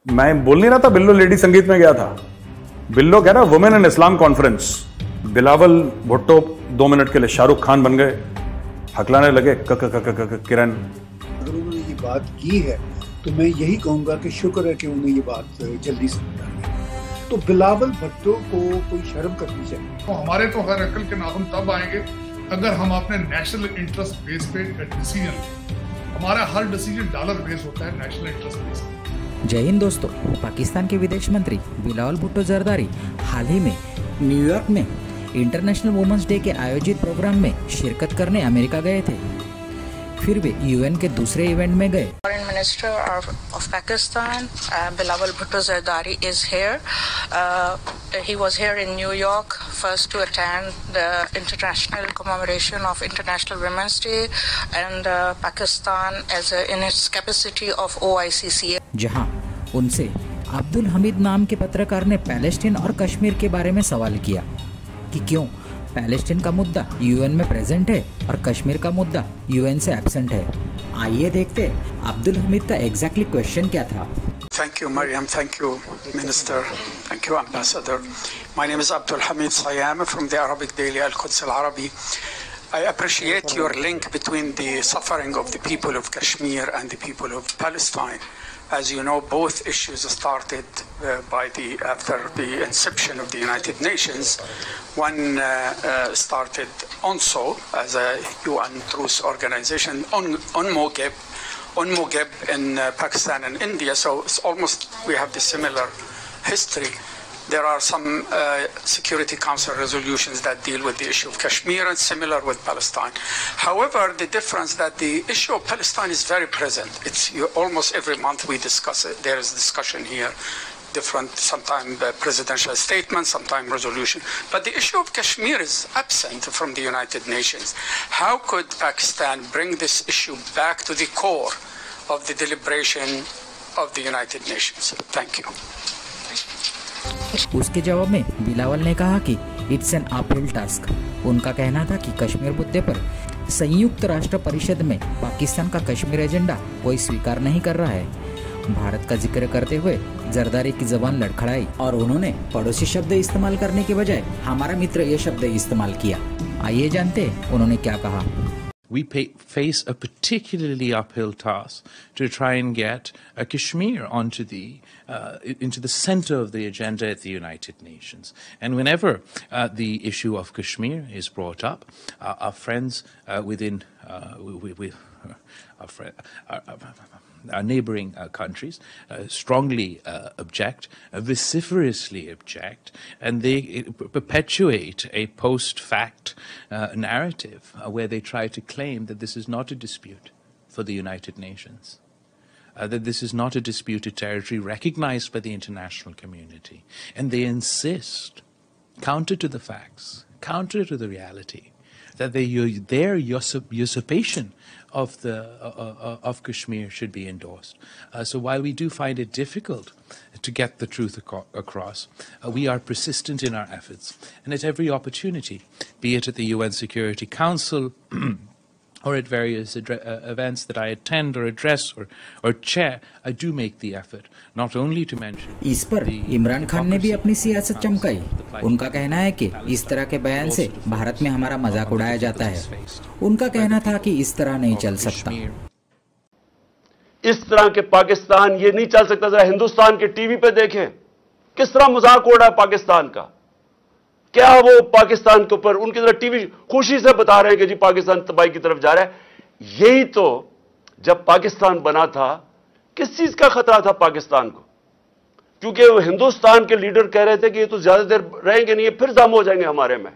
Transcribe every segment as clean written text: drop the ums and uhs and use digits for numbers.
मैं बोल नहीं रहा था बिल्लो लेडी संगीत में गया था। बिल्लो कह रहा women in Islam conference. Bilawal Bhutto 2 minute के लिए शाहरुख खान बन गए, हकलाने लगे किरण। अगर उन्होंने ये बात की है तो मैं यही कहूंगा कि शुक्र है कि उन्हें ये बात जल्दी समझ आ गई। तो बिलावल भुट्टो को कोई शर्म करनी चाहिए। तो हमारे तो हर अकल के नाखून तब आएंगे अगर हम अपने नेशनल इंटरेस्ट बेस पे डिसीजन, हमारा हर डिसीजन डॉलर बेस होता है, नेशनल इंटरेस्ट बेस। जय हिंद दोस्तों। पाकिस्तान के विदेश मंत्री बिलावल भुट्टो जरदारी हाल ही में न्यूयॉर्क में इंटरनेशनल वुमेन्स डे के आयोजित प्रोग्राम में शिरकत करने अमेरिका गए थे। फिर वे यूएन के दूसरे इवेंट में गए। Foreign Minister of Pakistan, Bilawal Bhutto Zardari is here. He was here in New York first to attend the international commemoration of International Women's Day and Pakistan in its capacity of OICC. जहां उनसे अब्दुल हमीद नाम के पत्रकार ने Palestine और कश्मीर के बारे में सवाल किया कि क्यों पैलेस्टीन का मुद्दा यूएन में प्रेजेंट है और कश्मीर का मुद्दा यूएन से एब्सेंट है। आइए देखते अब्दुल हमीद का एग्जैक्टली क्वेश्चन क्या था। Thank you, Mariam. Thank you, Minister. Thank you, Ambassador. My name is Abdul Hamid Sayam from the Arabic daily Al-Quds Al-Arabi. I appreciate your link between the suffering of the people of Kashmir and the people of Palestine. As you know, both issues started after the inception of the United Nations. One started UNSO as a UN truce organization on Mugib in Pakistan and India. So it's almost we have the similar history. There are some Security Council resolutions that deal with the issue of Kashmir and similar with Palestine. However, the difference that the issue of Palestine is very present. It's almost every month we discuss it. There is discussion here, different, sometimes presidential statements, sometimes resolution. But the issue of Kashmir is absent from the United Nations. How could Pakistan bring this issue back to the core of the deliberation of the United Nations? Thank you. उसके जवाब में बिलावल ने कहा कि it's an uphill task. उनका कहना था कि कश्मीर मुद्दे पर संयुक्त राष्ट्र परिषद में पाकिस्तान का कश्मीर एजेंडा कोई स्वीकार नहीं कर रहा है। भारत का जिक्र करते हुए जरदारी की जबान लड़खड़ाई और उन्होंने पड़ोसी शब्द इस्तेमाल करने के बजाय हमारा मित्र ये शब्द इस्तेमाल किया। आइए जानते उन्होंने क्या कहा। We face a particularly uphill task to try and get Kashmir into the center of the agenda at the United Nations. And whenever the issue of Kashmir is brought up, our friends within our neighboring countries strongly object, vociferously object, and they perpetuate a post-fact narrative where they try to claim that this is not a dispute for the United Nations, that this is not a disputed territory recognized by the international community. And they insist, counter to the facts, counter to the reality, that their usurpation of Kashmir should be endorsed. So while we do find it difficult to get the truth across, we are persistent in our efforts. And at every opportunity, be it at the UN Security Council or at various events that I attend or address or chair, I do make the effort not only to mention। इस पर इमरान खान ने भी अपनी सियासत चमकाई। उनका कहना है कि इस तरह के बयान से भारत में हमारा मजाक उड़ाया जाता है। उनका कहना था कि इस तरह नहीं चल सकता। इस तरह के पाकिस्तान ये नहीं चल सकता। जरा हिंदुस्तान के टीवी पे देखें किस तरह मजाक उड़ा है पाकिस्तान का। क्या वो पाकिस्तान के ऊपर उनकी तरह टीवी खुशी से बता रहे हैं कि जी पाकिस्तान तबाही की तरफ जा रहा है। यही तो जब पाकिस्तान बना था किस चीज का खतरा था पाकिस्तान को, क्योंकि वो हिंदुस्तान के लीडर कह रहे थे कि ये तो ज्यादा देर रहेंगे नहीं, ये फिर दम हो जाएंगे हमारे में।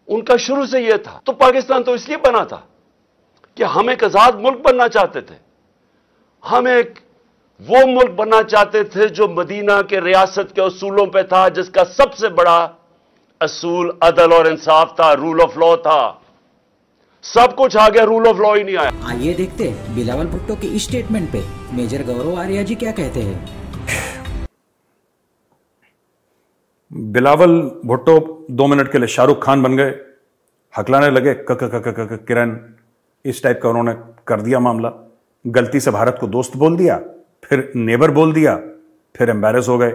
उनका शुरू से यह था। तो पाकिस्तान तो इसलिए बना था कि हम एक आजाद मुल्क बनना चाहते थे। हम एक वो मुल्क बनना चाहते थे जो मदीना के रियासत के असूलों पे था, जिसका सबसे बड़ा असूल अदल और इंसाफ था, रूल ऑफ लॉ था। सब कुछ आ गया, रूल ऑफ लॉ ही नहीं आया। आइए देखते बिलावल भुट्टो के इस स्टेटमेंट पे मेजर गौरव आर्या जी क्या कहते हैं। बिलावल भुट्टो 2 मिनट के लिए शाहरुख खान बन गए, हकलाने लगे किरण। इस टाइप का उन्होंने कर दिया मामला। गलती से भारत को दोस्त बोल दिया, फिर नेबर बोल दिया, फिर एम्बैरेस हो गए।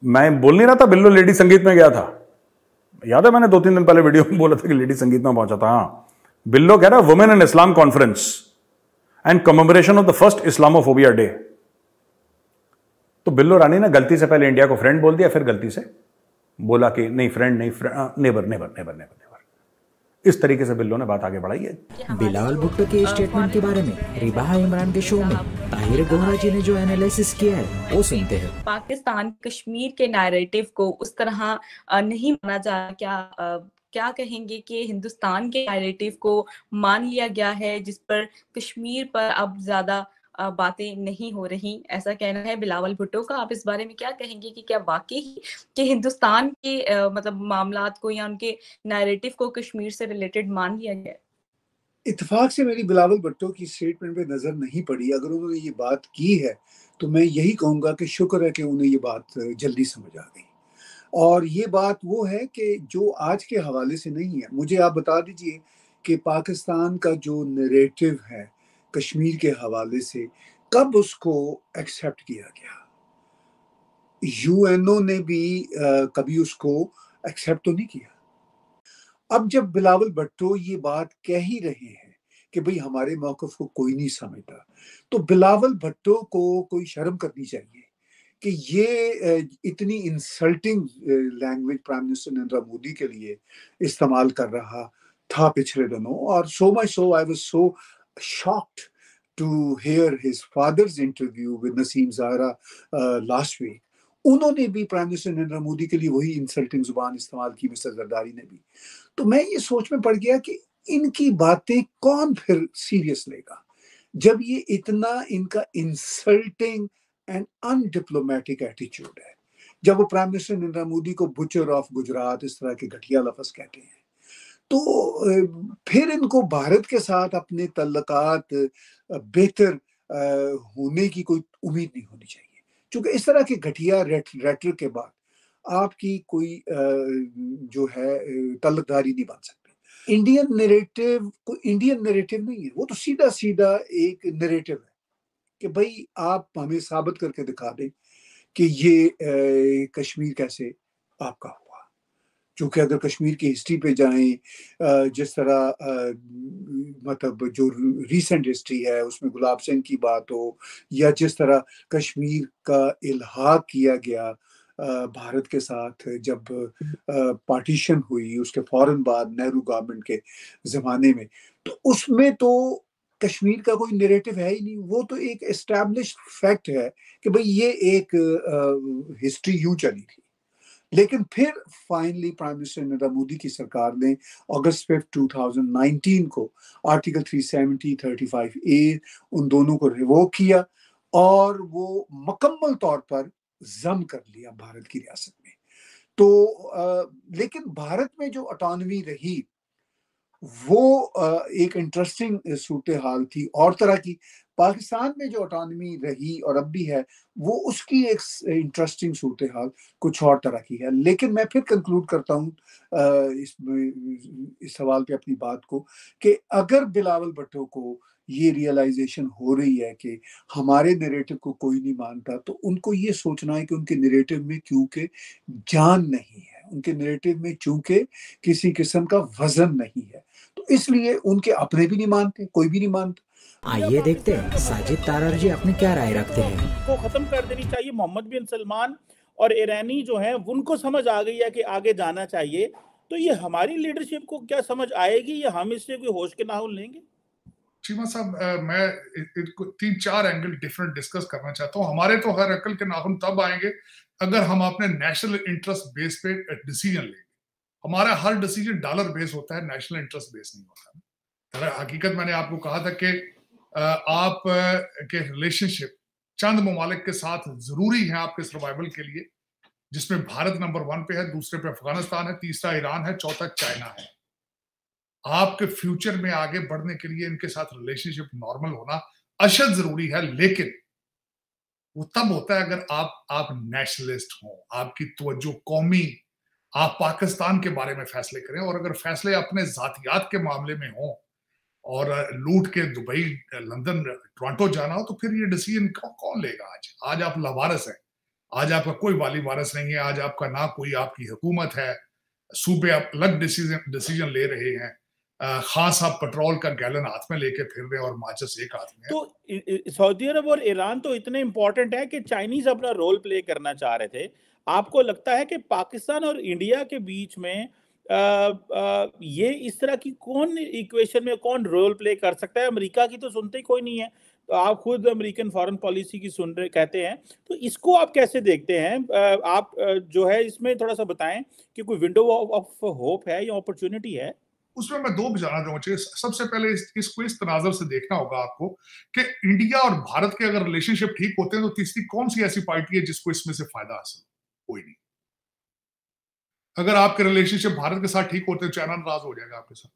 मैं बोल नहीं रहा था बिल्लो लेडी संगीत में गया था, याद है मैंने 2-3 दिन पहले वीडियो में बोला था कि लेडी संगीत में पहुंचा था। हाँ, बिल्लो कह रहा women in Islam conference and commemoration of the first Islamophobia day. तो बिल्लो रानी ने गलती से पहले इंडिया को फ्रेंड बोल दिया, फिर गलती से बोला कि नहीं फ्रेंड नहीं, नेबर नेबर नेबर नेबर। इस तरीके से बिल्लो ने बात आगे बढ़ाई है। बिलावल भुट्टो के स्टेटमेंट के बारे में रिबाहा इमरान के शो में ताहिर गोहरा जी ने जो एनालिसिस किया है वो सुनते हैं। पाकिस्तान कश्मीर के नैरेटिव को उस तरह नहीं माना जा, क्या कहेंगे कि हिंदुस्तान के नैरेटिव को मान लिया गया है जिस पर कश्मीर पर अब ज्यादा बातें नहीं हो रही, ऐसा कहना है बिलावल भुट्टो का। आप इस बारे में क्या कहेंगे कि क्या वाकई कि हिंदुस्तान के मतलब मामलात को या उनके नैरेटिव को कश्मीर से रिलेटेड मान लिया गया? इत्तेफाक से मेरी बिलावल भुट्टो की स्टेटमेंट पे नजर नहीं पड़ी। अगर उन्होंने ये बात की है तो मैं यही कहूंगा कि शुक्र है कि उन्हें ये बात जल्दी समझ आ गई। और ये बात वो है कि जो आज के हवाले से नहीं है। मुझे आप बता दीजिए कि पाकिस्तान का जो नैरेटिव है कश्मीर के हवाले से कब उसको एक्सेप्ट किया गया? यूएनओ ने भी कभी उसको एक्सेप्ट तो नहीं किया। अब जब बिलावल भुट्टो ये बात कह ही रहे हैं कि भाई हमारे मौक़िफ़ को कोई नहीं समझता, तो बिलावल भुट्टो को कोई शर्म करनी चाहिए कि ये इतनी insulting language prime minister Narendra Modi के लिए इस्तेमाल कर रहा था पिछले दिनों। और so much so I was so shocked to hear his father's interview with Naseem Zahra last week. उन्होंने भी प्राइम मिनिस्टर नरेंद्र मोदी के लिए वही इंसल्टिंग जुबान इस्तेमाल की, मिस्टर जरदारी ने भी। तो मैं ये सोच में पड़ गया कि इनकी बातें कौन फिर सीरियस लेगा जब ये इतना इनका इंसल्टिंग एंड अनडिप्लोमेटिक एटीट्यूड है। जब वो प्राइम मिनिस्टर नरेंद्र मोदी को बुचर ऑफ गुजरात इस तरह के घटिया लफ्ज कहते हैं, तो फिर इनको भारत के साथ अपने तल्लकात बेहतर होने की कोई उम्मीद नहीं होनी चाहिए, क्योंकि इस तरह के घटिया रेटरिक के बाद आपकी कोई जो है तल्लकदारी नहीं बन सकती। इंडियन नैरेटिव कोई इंडियन नैरेटिव नहीं है, वो तो सीधा सीधा एक नैरेटिव है कि भाई आप हमें साबित करके दिखा दें कि ये कश्मीर कैसे आपका हुआ। क्योंकि अगर कश्मीर की हिस्ट्री पे जाएं, जिस तरह मतलब जो रीसेंट हिस्ट्री है उसमें गुलाब सिंह की बात हो, या जिस तरह कश्मीर का इल्हाक किया गया भारत के साथ जब पार्टीशन हुई उसके फौरन बाद नेहरू गवर्नमेंट के ज़माने में, तो उसमें तो कश्मीर का कोई नैरेटिव है ही नहीं। वो तो एक एस्टैब्लिश्ड फैक्ट है कि भाई ये एक हिस्ट्री यूं चली थी। लेकिन फिर finally prime minister Narendra Modi की सरकार ने अगस्त 5, 2019 को आर्टिकल 370, 35A उन दोनों को रिवोक किया और वो मुकम्मल तौर पर जम कर लिया भारत की रियासत में। तो लेकिन भारत में जो ऑटोनॉमी रही वो एक इंटरेस्टिंग सूरत हाल थी और तरह की। पाकिस्तान में जो ऑटोनॉमी रही और अब भी है वो उसकी एक इंटरेस्टिंग सूरत हाल कुछ और तरह की है। लेकिन मैं फिर कंक्लूड करता हूँ इस सवाल पे अपनी बात को कि अगर बिलावल भुट्टो को ये रियलाइजेशन हो रही है कि हमारे नैरेटिव को कोई नहीं मानता, तो उनको ये सोचना है कि उनके नैरेटिव में क्योंकि जान नहीं है, उनके नैरेटिव में चूंकि किसी किस्म का वजन नहीं है, तो इसलिए उनके अपने भी नहीं मानते, कोई भी नहीं मानता। आइए देखते हैं साजिद तारर जी अपने क्या राय रखते हैं। को खत्म कर देनी चाहिए। मोहम्मद बिन सलमान और ईरानी जो हैं उनको समझ आ गई है कि आगे जाना चाहिए, तो ये हमारी लीडरशिप को क्या समझ आएगी या हम इससे कोई होश के नाहुल लेंगे? चीमा साहब, मैं 3-4 एंगल डिफरेंट डिस्कस करना चाहता हूँ। हमारे तो हर अकल के नाखून तब आएंगे अगर हम अपने नेशनल इंटरेस्ट बेस पे डिसीजन लेंगे। हमारा हर डिसीजन डॉलर बेस होता है, नेशनल इंटरेस्ट बेस नहीं होता। हकीकत मैंने आपको कहा था कि आप के रिलेशनशिप चंद ममालिक के साथ जरूरी है आपके सर्वाइवल के लिए, जिसमें भारत नंबर 1 पे है, दूसरे पे अफगानिस्तान है, तीसरा ईरान है, चौथा चाइना है। आपके फ्यूचर में आगे बढ़ने के लिए इनके साथ रिलेशनशिप नॉर्मल होना अशद जरूरी है। लेकिन वो तब होता है अगर आप नेशनलिस्ट हो, आपकी तवज्जो कौमी, आप पाकिस्तान के बारे में फैसले करें। और अगर फैसले अपने जातियात के मामले में हो और लूट के दुबई, लंदन, टोरंटो जाना हो, तो फिर ये डिसीजन कौन लेगा? आज आप लावारिस हैं, आज आपका कोई वाली वारिस नहीं है, आज आपका ना कोई आपकी हुकूमत है, सूबे आप अलग डिसीजन ले रहे हैं। खान साहब पेट्रोल का गैलन हाथ में लेके फिर रहे हैं और माचिस एक हाथ में है। तो सऊदी अरब और ईरान तो इतने इंपॉर्टेंट है कि चाइनीज अपना रोल प्ले करना चाह रहे थे। आपको लगता है कि पाकिस्तान और इंडिया के बीच में ये इस तरह की कौन इक्वेशन में कौन रोल प्ले कर सकता है? अमेरिका की तो सुनते ही कोई नहीं है, तो आप खुद अमेरिकन फॉरेन पॉलिसी की सुन रहे कहते हैं, तो इसको आप कैसे देखते हैं? आप जो है इसमें थोड़ा सा बताएं कि कोई विंडो ऑफ होप है या अपॉर्चुनिटी है? उसमें मैं दो बताना चाहूंगा। सबसे पहले इसको इस तनाजर से देखना होगा आपको कि इंडिया और भारत के अगर रिलेशनशिप ठीक होते हैं तो तीसरी कौन सी ऐसी पार्टी है जिसको इसमें से फायदा हासिल? कोई नहीं। अगर आपके रिलेशनशिप भारत के साथ ठीक होते हैं, चाइना नाराज हो जाएगा आपके साथ।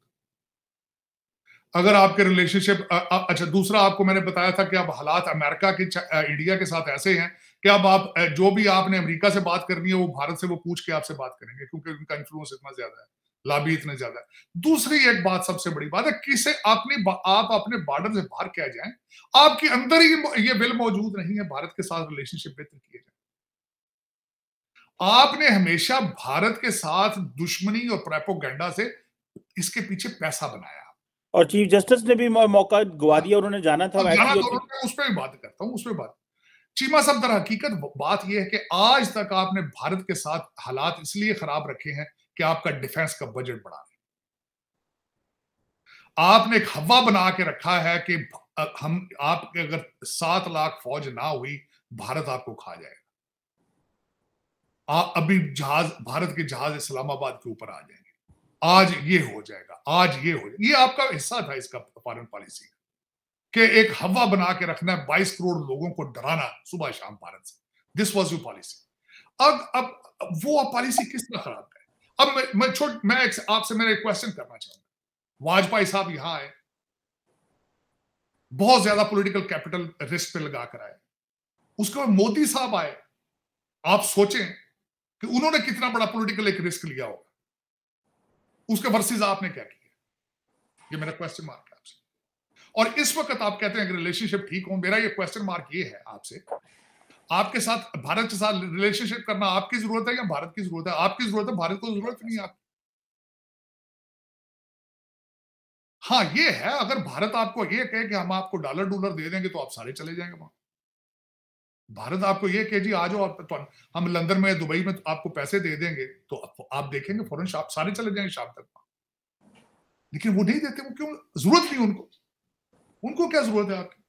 अगर आपके रिलेशनशिप अच्छा, दूसरा आपको मैंने बताया था कि अब हालात अमेरिका के इंडिया के साथ ऐसे हैं कि अब आप जो भी आपने अमेरिका से बात करनी है वो भारत से वो पूछ के आपसे बात करेंगे, क्योंकि उनका इन्फ्लुएंस इतना ज्यादा है, लाभी इतने ज्यादा है। दूसरी एक बात सबसे बड़ी बात है, किसे आप अपने बॉर्डर से बाहर क्या जाएं, आपके अंदर ही ये विल मौजूद नहीं है भारत के साथ रिलेशनशिप बेहतर किए जाए। आपने हमेशा भारत के साथ दुश्मनी और प्रोपेगेंडा से इसके पीछे पैसा बनाया, और चीफ जस्टिस ने भी मौका गवा दिया, उन्होंने जाना था। उस पर भी बात करता हूं, उस पर बात। चीमा साहब, दर हकीकत बात यह है कि आज तक आपने भारत के साथ हालात इसलिए खराब रखे हैं कि आपका डिफेंस का बजट बढ़ा है। आपने एक हवा बना के रखा है कि हम आपके अगर 7 लाख फौज ना हुई, भारत आपको खा जाएगा। अभी भारत के जहाज इस्लामाबाद के ऊपर आ जाएंगे, आज ये हो जाएगा, आज ये हो जाएगा। ये आपका हिस्सा था इसका फॉरेन पॉलिसी कि एक हवा बना के रखना है, 22 करोड़ लोगों को डराना सुबह शाम भारत से। This was your policy. अब वो पॉलिसी किस तरह खराब है? अब मैं आपसे मेरा एक क्वेश्चन करना चाहूंगा। वाजपेयी साहब यहां आए, बहुत ज्यादा पॉलिटिकल कैपिटल रिस्क पे लगा कर आए। उसके बाद मोदी साहब आए, आप सोचें कि उन्होंने कितना बड़ा पॉलिटिकल एक रिस्क लिया होगा, उसके वर्सेस आपने क्या किया? ये मेरा क्वेश्चन मार्क है आपसे। और इस वक्त आप कहते हैं कि रिलेशनशिप ठीक हो, मेरा ये क्वेश्चन मार्क ये है आपसे, आपके साथ भारत के साथ रिलेशनशिप करना आपकी जरूरत है या भारत की जरूरत है? आपकी जरूरत है, भारत को जरूरत नहीं है आपकी। हाँ ये है, अगर भारत आपको ये कहे कि हम आपको $डॉलर दे देंगे तो आप सारे चले जाएंगे वहां। भारत आपको ये कहे जी आ जाओ, तो हम लंदन में दुबई में आपको पैसे दे देंगे तो आप देखेंगे फौरन सारे चले जाएंगे शाम तक। लेकिन वो नहीं देते, वो क्यों? जरूरत नहीं उनको क्या जरूरत है आपकी?